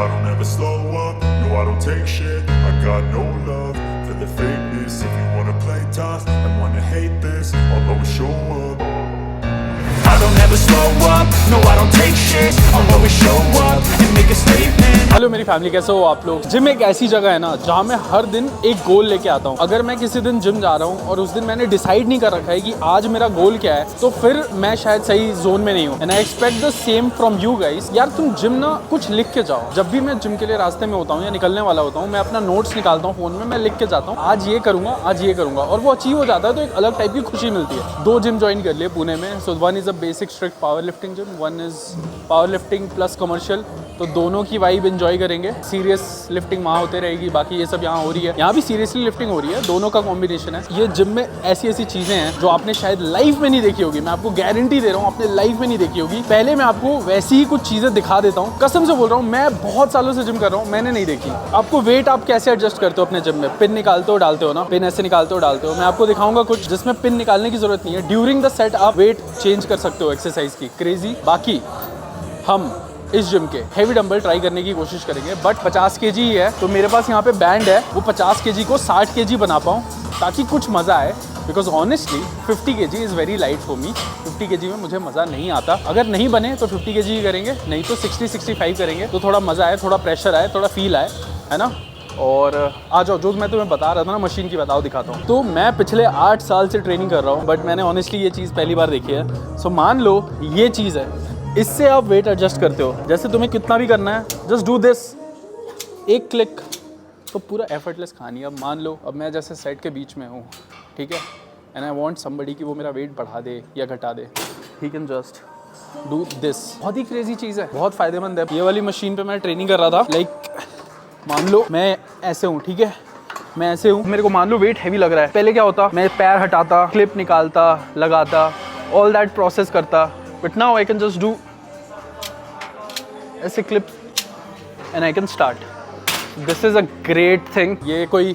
I don't ever slow up, no I don't take shit. I got no love for the fakeness. If you wanna play tough and wanna hate this, I'll always show up. I don't ever slow up, no I don't take shit. I'll always show up and make a statement. Hello मेरी family, कैसे हो आप लोग। Gym एक ऐसी जगह है ना जहाँ मैं हर दिन एक गोल लेके आता हूँ। अगर मैं किसी दिन जिम जा रहा हूँ और उस दिन मैंने डिसाइड नहीं कर रखा है कि आज मेरा गोल क्या है, तो फिर मैं शायद सही जोन में नहीं हूँ। And I expect the same from you guys. यार तुम जिम ना कुछ लिख के जाओ। जब भी मैं जिम के लिए रास्ते में होता हूँ या निकलने वाला होता हूँ, मैं अपना नोट्स निकालता हूँ फोन में, मैं लिख के जाता हूँ आज ये करूँगा, आज ये करूँगा, और वो अचीव हो जाता है तो एक अलग टाइप की खुशी मिलती है। 2 जिम ज्वाइन कर लिए पुणे में। So one is a basic strict power lifting gym, one is power lifting plus commercial. तो दोनों की वाइब एंजॉय करेंगे। सीरियस लिफ्टिंग वहाँ होते रहेगी, बाकी ये सब यहाँ हो रही है। यहाँ भी सीरियसली लिफ्टिंग हो रही है, दोनों का कॉम्बिनेशन है। ये जिम में ऐसी ऐसी चीजें हैं जो आपने शायद लाइफ में नहीं देखी होगी। मैं आपको गारंटी दे रहा हूँ, आपने लाइफ में नहीं देखी होगी। पहले मैं आपको वैसी ही कुछ चीजें दिखा देता हूँ, कसम से बोल रहा हूँ। मैं बहुत सालों से जिम कर रहा हूँ, मैंने नहीं देखी। आपको वेट आप कैसे एडजस्ट करते हो अपने जिम में? पिन निकालते हो, डालते हो ना, पिन ऐसे निकालते हो, डालते हो। मैं आपको दिखाऊंगा कुछ जिसमें पिन निकालने की जरूरत नहीं है। ड्यूरिंग द सेट आप वेट चेंज कर सकते हो एक्सरसाइज की। क्रेजी। बाकी हम इस जिम के हेवी डंबल ट्राई करने की कोशिश करेंगे, बट 50 केजी ही है। तो मेरे पास यहाँ पे बैंड है, वो 50 केजी को 60 केजी बना पाऊँ ताकि कुछ मज़ा आए। Because honestly 50 KG is very light for me. 50 KG में मुझे मज़ा नहीं आता। अगर नहीं बने तो 50 केजी ही करेंगे, नहीं तो 60-65 करेंगे, तो थोड़ा मज़ा आए, थोड़ा प्रेशर आए, थोड़ा फील आए, है ना। और आ जाओ, जो मैं तुम्हें बता रहा था ना मशीन की, बताओ, दिखाता हूँ। तो मैं पिछले 8 साल से ट्रेनिंग कर रहा हूँ, बट मैंने ऑनेस्टली ये चीज़ पहली बार देखी है। सो मान लो ये चीज़ है, इससे आप वेट एडजस्ट करते हो। जैसे तुम्हें कितना भी करना है, जस्ट डू दिस, एक क्लिक, तो पूरा एफर्टलेस खानी। अब मान लो अब मैं जैसे सेट के बीच में हूँ, ठीक है, एंड आई वांट समबडी कि वो मेरा वेट बढ़ा दे या घटा दे, he can just do this. बहुत ही क्रेजी चीज़ है, बहुत फ़ायदेमंद है। ये वाली मशीन पे मैं ट्रेनिंग कर रहा था। लाइक मान लो मैं ऐसे हूँ, ठीक है, मैं ऐसे हूँ, मेरे को मान लो वेट हैवी लग रहा है। पहले क्या होता, मैं पैर हटाता, क्लिप निकालता, लगाता, ऑल दैट प्रोसेस करता। But now I can just do ऐसे clip and I can start. This is a great thing. ये कोई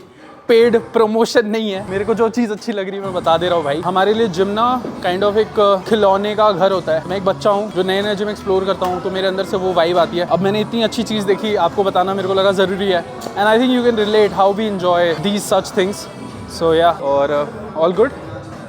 पेड प्रमोशन नहीं है। मेरे को जो चीज़ अच्छी लग रही है मैं बता दे रहा हूँ भाई। हमारे लिए जिम ना काइंड ऑफ एक खिलौने का घर होता है। मैं एक बच्चा हूँ जो नए नए जिम एक्सप्लोर करता हूँ, तो मेरे अंदर से वो वाइब आती है। अब मैंने इतनी अच्छी चीज़ देखी, आपको बताना मेरे को लगा ज़रूरी है। And I think you can relate how we enjoy these such things. So yeah, और ऑल गुड,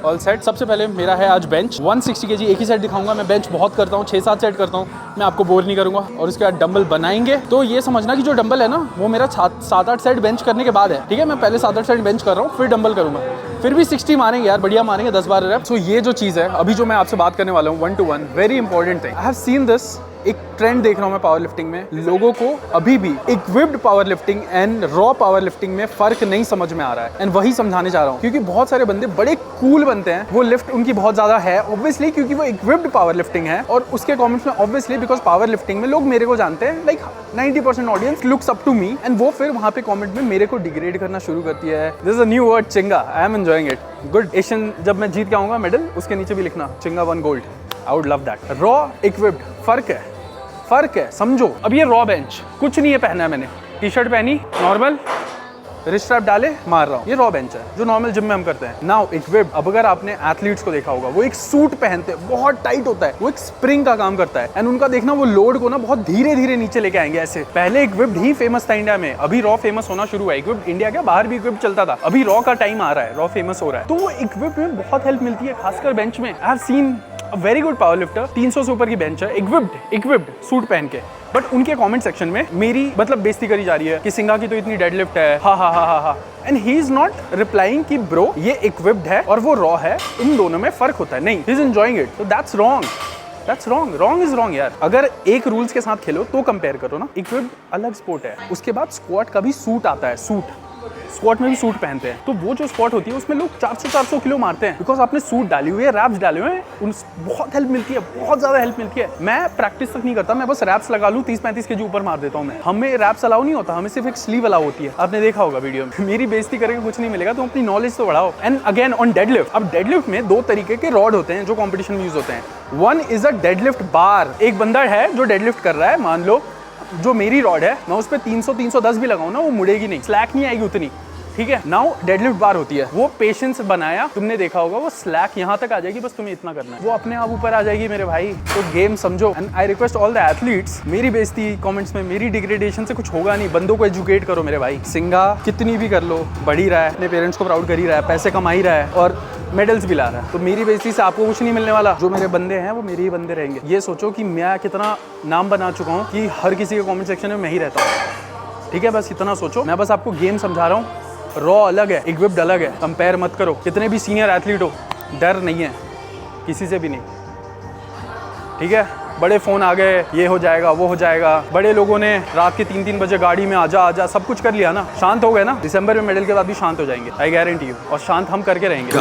ऑल सेट। सबसे पहले मेरा है आज बेंच 160 केजी। एक ही सेट दिखाऊंगा। मैं बेंच बहुत करता हूँ, 6-7 सेट करता हूँ, मैं आपको बोर नहीं करूंगा। और उसके बाद डंबल बनाएंगे। तो ये समझना कि जो डंबल है ना, वो मेरा 7-8 सेट बेंच करने के बाद है, ठीक है। मैं पहले 7-8 सेट बेंच कर रहा हूँ, फिर डंबल करूंगा, फिर भी 60 मारेंगे यार, बढ़िया मारेंगे, 10-12 रेप। सो ये जो चीज़ है अभी जो मैं आपसे बात करने वाला हूँ, 1-to-1 very important thing. I have seen this. एक ट्रेंड देख रहा हूँ मैं पावर लिफ्टिंग में, लोगों को अभी भी equipped power lifting and raw power lifting में फर्क नहीं समझ में आ रहा है। एंड वही समझाने जा रहा हूँ, क्योंकि बहुत सारे बंदे बड़े कूल बनते हैं, वो लिफ्ट उनकी बहुत ज्यादा है ऑब्वियसली, क्योंकि वो इक्विप्ड पावर लिफ्टिंग है। और उसके कमेंट्स में ऑब्वियसली बिकॉज पावर लिफ्टिंग में लोग मेरे को जानते हैं, like 90% audience looks up to me, and वो फिर वहाँ पे कॉमेंट में मेरे को डिग्रेड करना शुरू करती है। This is a new word, चिंगा। I am enjoying it. Good. Asian जब मैं जीत के आऊंगा मेडल, उसके नीचे भी लिखना चिंगा 1 gold. I would love that. Raw equipped, फर्क है, फर्क है, समझो। अब ये रॉ बेंच, कुछ नहीं है पहना है मैंने, टी शर्ट पहनी नॉर्मल, रिस्ट स्ट्रैप डाले, मार रहा हूँ। ये रॉ बेंच है जो नॉर्मल जिम में हम करते हैं। नाउ इक्विप्ड, अब अगर आपने एथलीट्स को देखा होगा, वो एक सूट पहनते हैं, बहुत टाइट होता है, वो एक स्प्रिंग का काम करता है। एंड उनका देखना, वो लोड को ना बहुत धीरे धीरे नीचे लेके आएंगे ऐसे। पहले इक्विप्ड ही फेमस था इंडिया में, अभी रॉ फेमस होना शुरू हुआ है। इक्विप्ड इंडिया क्या, बाहर भी इक्विप्ड चलता था, अभी रॉ का टाइम आ रहा है, रॉ फेमस हो रहा है। तो वो इक्विप्ड में बहुत हेल्प मिलती है, खासकर बेंच में। I have seen very good power lifter, 300 से ऊपर की बेंच है, इक्विप्ड सूट पहन के, बट उनके कमेंट सेक्शन में मेरी मतलब बेइज्जती करी जा रही है कि सिंगा की तो इतनी डेडलिफ्ट है, हा हा हा हा हा। And he is not replying कि ब्रो ये इक्विप्ड है और वो रॉ है, इन दोनों में फर्क होता है। नहीं, ही इज एंजॉयिंग इट, तो that's wrong. That's wrong, wrong is wrong यार। अगर एक रूल्स के साथ खेलो तो कंपेयर करो ना। इक्विप्ड अलग स्पोर्ट है। उसके बाद स्क्वाट का भी सूट आता है, सूट, स्क्वाट में भी सूट पहनते हैं। तो वो जो स्क्वाट होती है उसमें लोग 400-400 किलो मारते हैं, बिकॉज आपने सूट डाली हुई है, रैप्स डाले हुए हैं, उन बहुत हेल्प मिलती है, बहुत ज्यादा हेल्प मिलती है। मैं प्रैक्टिस तक नहीं करता, मैं बस रैप्स लगा लूं, 30-35 केजी ऊपर मार देता हूं मैं। हमें रैप्स अलाउ नहीं होता, हमें सिर्फ एक स्लीव अलाउ होती है। आपने देखा होगा वीडियो में। मेरी बेइज्जती करके कुछ नहीं मिलेगा, तो अपनी नॉलेज तो बढ़ाओ। एंड अगेन ऑन डेडलिफ्ट, अब डेडलिफ्ट में 2 तरीके के रॉड होते हैं जो कॉम्पिटिशन में यूज होते हैं। वन इज अ डेडलिफ्ट बार। एक बंदा है जो डेडलिफ्ट कर रहा है, मान लो जो मेरी रॉड है, मैं उस पर 300-310 भी लगाऊं ना, वो मुड़ेगी नहीं, स्लैक नहीं आएगी उतनी, ठीक है। नाउ डेडलिफ्ट बार होती है, वो पेशेंस बनाया, तुमने देखा होगा, वो स्लैक यहाँ तक आ जाएगी, बस तुम्हें इतना करना है, वो अपने आप ऊपर आ जाएगी मेरे भाई। तो गेम समझो। And I request all the athletes, मेरी बेइज्जती कमेंट्स में, मेरी डिग्रेडेशन से कुछ होगा नहीं, बंदों को एजुकेट करो मेरे भाई। सिंगा कितनी भी कर लो, बढ़ ही रहा है, अपने पेरेंट्स को प्राउड कर ही रहा है, पैसे कमा ही रहा है और मेडल्स भी ला रहा है। तो मेरी बेइज्जती से आपको कुछ नहीं मिलने वाला। जो मेरे बंदे हैं वो मेरे ही बंदे रहेंगे। ये सोचो कि मैं कितना नाम बना चुका हूँ कि हर किसी के कमेंट सेक्शन में मैं ही रहता हूँ, ठीक है। बस इतना सोचो। मैं बस आपको गेम समझा रहा हूँ। रॉ अलग है, इक्विप्ड अलग है, कंपेयर मत करो। कितने भी सीनियर एथलीट हो, डर नहीं है किसी से भी नहीं, ठीक है। बड़े फ़ोन आ गए, ये हो जाएगा वो हो जाएगा, बड़े लोगों ने रात के 3-3 बजे गाड़ी में आजा सब कुछ कर लिया ना, शांत हो गए ना। दिसंबर में मेडल के बाद भी शांत हो जाएंगे, आई गारंटी यू। और शांत हम करके रहेंगे।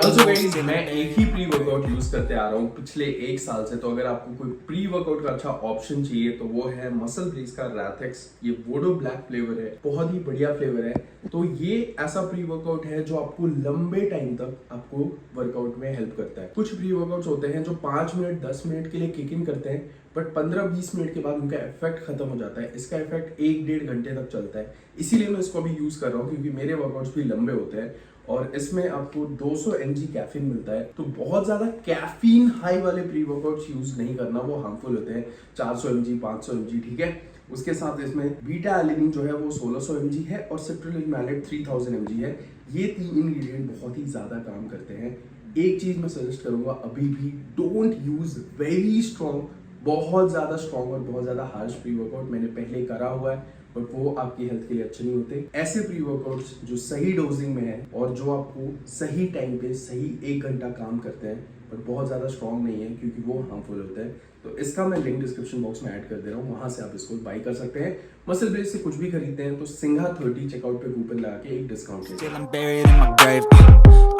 Also guys, मैं एक ही प्री वर्कआउट यूज करते आ रहा हूँ पिछले 1 साल से। तो अगर आपको कोई प्री वर्कआउट का अच्छा ऑप्शन चाहिए तो वो है मसल ब्रेस का रैथेक्स। ये वोडो ब्लैक फ्लेवर है, बहुत ही बढ़िया फ्लेवर है। तो ये ऐसा प्री वर्कआउट है जो आपको लंबे टाइम तक आपको वर्कआउट में हेल्प करता है। कुछ प्री वर्कआउट्स होते हैं जो 5 मिनट 10 मिनट के लिए किक इन करते हैं, बट 15-20 मिनट के बाद उनका इफेक्ट खत्म हो जाता है। इसका इफेक्ट 1-1.5 घंटे तक चलता है, इसीलिए मैं इसको अभी यूज कर रहा हूँ, क्योंकि मेरे वर्कआउट्स भी लंबे होते हैं और इसमें आपको 200 mg कैफीन मिलता है। तो बहुत ज्यादा कैफीन हाई वाले प्री वर्कआउट्स यूज नहीं करना, वो हार्मफुल होते हैं। 400 mg 500 mg, ठीक है। उसके साथ इसमें बीटा एलिनिन जो है वो 1600 mg है और सिट्रुलिन मैलेट 3000 mg है। ये 3 इंग्रेडिएंट बहुत ही ज्यादा काम करते हैं। एक चीज मैं सजेस्ट करूंगा, अभी भी डोंट यूज वेरी स्ट्रॉन्ग, बहुत ज्यादा स्ट्रॉन्ग और बहुत ज्यादा हार्श प्री वर्कआउट। मैंने पहले करा हुआ है, बट वो आपकी हेल्थ के लिए अच्छे नहीं होते। ऐसे प्री वर्कआउट्स जो सही डोजिंग में है और जो आपको सही टाइम पे सही 1 घंटा काम करते हैं, बट बहुत ज्यादा स्ट्रॉन्ग नहीं है, क्योंकि वो हार्मफुल होता है। तो इसका मैं लिंक डिस्क्रिप्शन बॉक्स में ऐड कर दे रहा हूँ, वहां से आप इसको बाई कर सकते हैं। मसल ब्रेस से कुछ भी खरीदते हैं तो सिंघा 30 चेकआउट पे कूपन लगा के एक डिस्काउंट लेते हैं।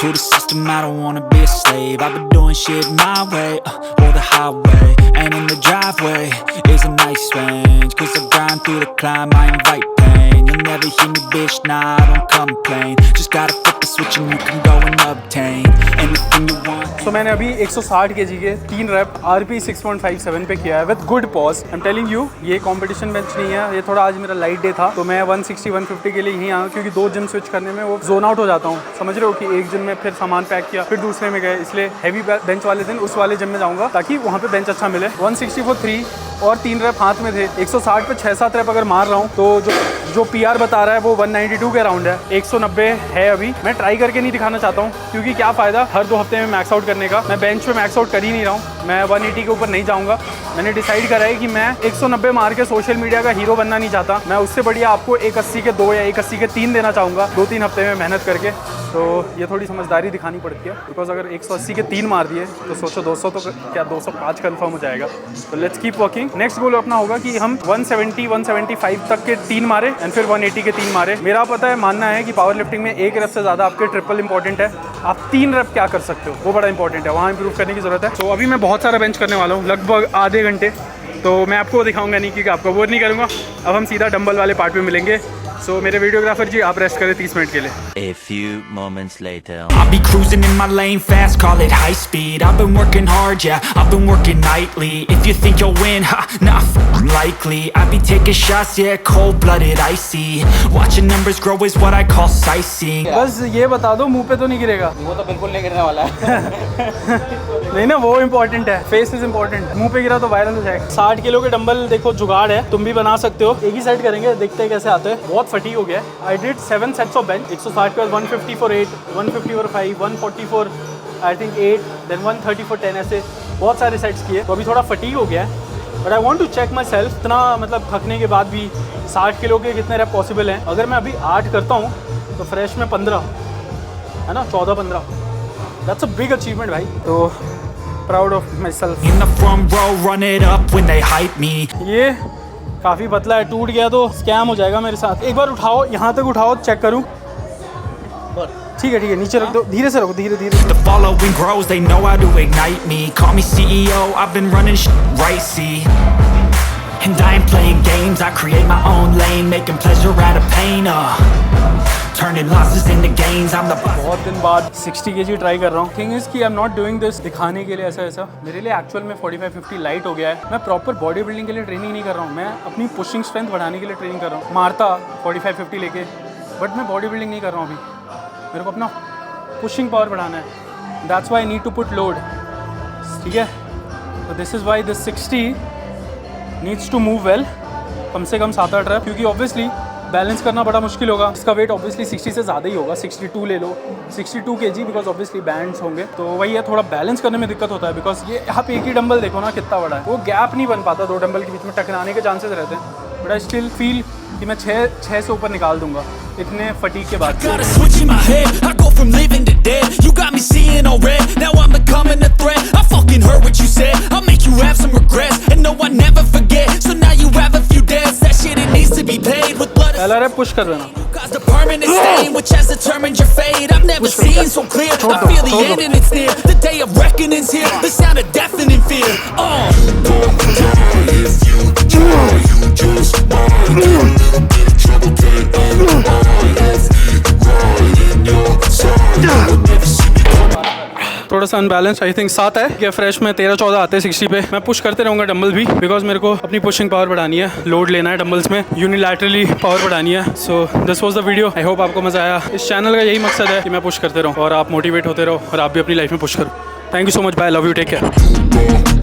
To the system, I don't wanna be a slave. I've been doing shit my way, or the highway. And in the driveway is a nice range. 'Cause I grind through the climb, I invite pain. You'll never hear me, bitch, nah, I don't complain. Just gotta flip the switch and you can go and obtain anything you want. तो मैंने अभी 160 kg के 3 rap RP 6.57 पे किया है with good pause. I am telling you, ये competition bench नहीं है, ये थोड़ा आज मेरा लाइट डे था, तो मैं 160-150 के लिए यहीं आया, क्योंकि 2 जिम स्विच करने में वो जोन आउट हो जाता हूँ। समझ रहे हो कि एक जिम में फिर सामान पैक किया, फिर दूसरे में गए, इसलिए हैवी बेंच वाले दिन उस वाले जिम में जाऊँगा ताकि वहाँ पे बेंच अच्छा मिले। 160 for 3 और 3 रैप हाथ में थे। 160 पे 6-7 रैप अगर मार रहा हूँ तो जो PR बता रहा है वो 192 के अराउंड है। 190 है अभी। मैं ट्राई करके नहीं दिखाना चाहता हूँ, क्योंकि क्या फ़ायदा हर 2 हफ्ते में मैक्स आउट करने का। मैं बेंच पे मैक्स आउट कर ही नहीं रहा हूँ, मैं 180 के ऊपर नहीं जाऊँगा। मैंने डिसाइड करा है कि मैं 190 मार के सोशल मीडिया का हीरो बनना नहीं चाहता। मैं उससे बढ़िया आपको 180 के 2 या 180 के 3 देना चाहूँगा 2-3 हफ्ते में मेहनत करके। तो ये थोड़ी समझदारी दिखानी पड़ती है, बिकॉज अगर 180 के 3 मार दिए तो सोचो 200 तो क्या 205 कंफर्म हो जाएगा। तो लेट्स कीप वर्किंग। नेक्स्ट गोल अपना होगा कि हम 170-175 तक के 3 मारे एंड फिर 180 के 3 मारे। मेरा पता है, मानना है कि पावर लिफ्टिंग में 1 रैप से ज़्यादा आपके ट्रिपल इंपॉर्टेंट है। आप 3 रैप क्या कर सकते हो वो बड़ा इंपॉर्टेंट है, वहाँ इंप्रूव करने की ज़रूरत है। तो अभी मैं बहुत सारा बेंच करने वाला हूँ, लगभग आधे घंटे। तो मैं आपको दिखाऊंगा नहीं, क्योंकि आपको बोर नहीं करूँगा। अब हम सीधा डंबल वाले पार्ट में मिलेंगे। सो मेरे वीडियोग्राफर जी, आप रेस्ट करें 30 मिनट के लिए। A few moments later, I'll be cruising in my lane fast, call it high speed. I've been working hard, yeah, I've been working nightly. If you think you'll win, ha, nah, likely. I be taking shots, yeah, cold-blooded, icy. Watching numbers grow is what I call sightseeing. बस ये बता दो, मुंह पे तो नहीं गिरेगा? वो तो बिल्कुल नहीं गिरने वाला है। नहीं ना, वो इम्पोर्टेंट है, फेस इज इम्पोर्टेंट। मुंह पे गिरा तो वायरल हो जाएगा। 60 किलो के डंबल देखो, जुगाड़ है, तुम भी बना सकते हो। एक ही साइड करेंगे, देखते हैं कैसे आते हैं। बहुत फटीग हो गया है। I did 7 sets of bench. 160 के बाद 150 for 8, 150 for 5, 140 for I think 8, then 130 for 10, ऐसे बहुत सारे सेट्स किए। तो अभी थोड़ा फटीग हो गया है, but I want to check my self. इतना मतलब थकने के बाद भी 60 किलो के कितने रैप पॉसिबल हैं। अगर मैं अभी 8 करता हूँ तो फ्रेश में 15 है ना, 14-15, दैट्स अ बिग अचीवमेंट भाई। तो proud of my self. In the front row, run it up when they hype me. ये काफ़ी पतला है, टूट गया तो स्कैम हो जाएगा मेरे साथ। एक बार उठाओ, यहाँ तक उठाओ, चेक करूँ। ठीक है, नीचे रख दो, धीरे से रखो, धीरे। The following grows, they know how to ignite me. Call me CEO, I've been running right, see. And I ain't playing games, I create my own lane, making pleasure out of pain, turning losses into gains. I'm the boss. बहुत दिन बाद 60 kg try कर रहा हूँ। Thing is कि I am not doing this दिखाने के लिए ऐसा मेरे लिए एक्चुअल में 45-50 लाइट हो गया है। मैं प्रॉपर बॉडी बिल्डिंग के लिए ट्रेनिंग नहीं कर रहा हूँ, मैं अपनी पुशिंग स्ट्रेंथ बढ़ाने के लिए ट्रेनिंग कर रहा हूँ। मारता 45-50 लेके, बट मैं बॉडी बिल्डिंग नहीं कर रहा हूँ अभी। मेरे को अपना पुशिंग पावर बढ़ाना है। That's why I need to put load. ठीक है, तो this is why this 60 needs to move well, कम से कम 7-8 रैप, क्योंकि ऑब्वियसली बैलेंस करना बड़ा मुश्किल होगा। इसका वेट ऑब्वियसली 60 से ज़्यादा ही होगा, 62 ले लो, 62 kg, बिकॉज ऑब्वियसली बैंड्स होंगे। तो वही है, थोड़ा बैलेंस करने में दिक्कत होता है, बिकॉज ये आप एक ही डंबल देखो ना कितना बड़ा है, वो गैप नहीं बन पाता, दो डंबल के बीच में टकराने के चांसेस रहते हैं। बट आई स्टिल फील कि मैं 6 से ऊपर निकाल दूंगा इतने फटीक के बाद। Got a switch in my head, I go from living to dead. You got me seeing all red, now I'm becoming a threat. I fucking heard what you said, I'll make you have some regrets. And no, I never forget, so now you have a few debts. That shit, it needs to be paid with blood. पहला rap push कर देना। Caused a permanent stain, which has determined your fate. I've never seen so clear, I feel the end and it's near. The day of reckoning's here, the sound of deafening fear. थोड़ा सा unbalance I think 7 है क्या fresh में 13-14 आते हैं 60 पे। मैं push करते रहूँगा डंबल भी, बिकॉज मेरे को अपनी पुशिंग पावर बढ़ानी है, लोड लेना है डंबल्स में, यूनिलैटरली पावर बढ़ानी है। So this was the video, I hope आपको मजा आया। इस चैनल का यही मकसद है कि मैं पुश करते रहूँ और आप मोटिवेट होते रहो और आप भी अपनी लाइफ में पुश करो। Thank you so much, bye, love you, take care.